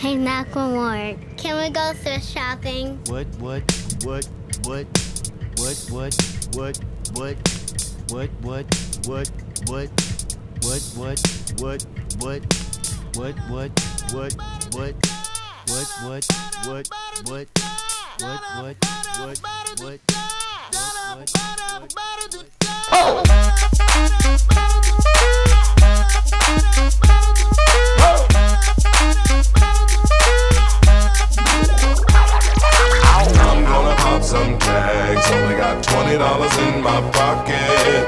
Hey, Macklemore, can we go thrift shopping? What? I'm gonna pop some tags, only got $20 in my pocket.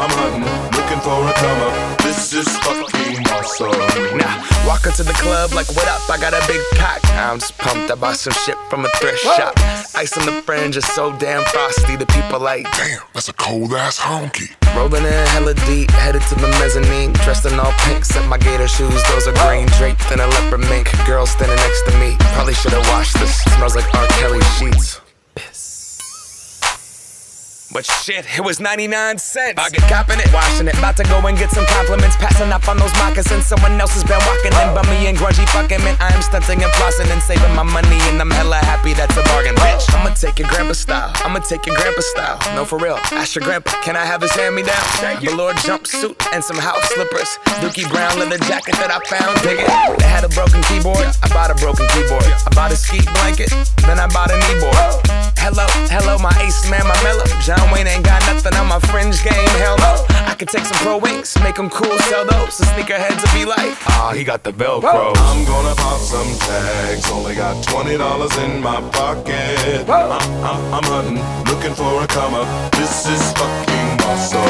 I'm hunting, looking for a come up. This is fucking awesome. Now, walk into the club like, what up? I got a big cock. I'm just pumped. I bought some shit from a thrift shop. Ice on the fringe is so damn frosty. The people like, Damn, that's a cold ass honky. rolling in hella deep, headed to the mezzanine. Dressed in all pink, set my gator shoes. Those are green, draped in a leopard mink. Girl standing next to me. Probably should've washed this. Smells like R. Kelly sheets. But shit, it was 99 cents. I get copping it, washing it. About to go and get some compliments. Passing up on those moccasins. Someone else has been walking in. Bummy and grungy fucking man. I am stunting and flossing and saving my money. And I'm hella happy that's a bargain, bitch. I'ma take your grandpa style. I'ma take your grandpa style. No, for real. Ask your grandpa, can I have his hand-me-down? Velour jumpsuit and some house slippers. Dookie brown leather jacket that I found. Dig it. They had a broken keyboard. I bought a broken keyboard. I bought a ski blanket. Then I bought a kneeboard. Hello, my ace man, my mellow. John Wayne ain't got nothing on my fringe game, hell no. I could take some pro wings, make them cool, sell those. The sneakerheads will be like, he got the Velcro. I'm gonna pop some tags, only got $20 in my pocket. I'm hunting, looking for a come up. This is fucking awesome.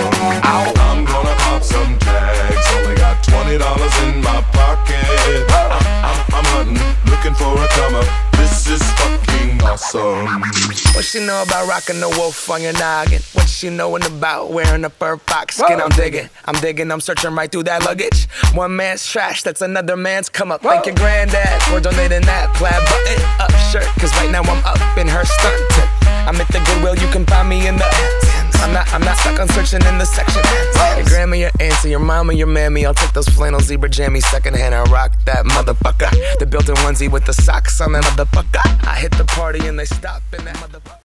I'm gonna pop some tags, only got $20 in my pocket. I'm hunting, looking for a come up. This is fucking awesome. What she know about rocking the wolf on your noggin? What she knowin' about wearing a fur fox skin? I'm digging, I'm searching right through that luggage. One man's trash, that's another man's come up. Thank your granddad for donating that plaid button up shirt. Cause right now I'm up in her stunt. I'm at the Goodwill, you can find me in the I'm not stuck on searching in the section. Your grandma, your auntie, your mama, your mammy. I'll take those flannel zebra jammies secondhand and rock that motherfucker. The built-in onesie with the socks on that motherfucker. I hit the party and they stop in that motherfucker.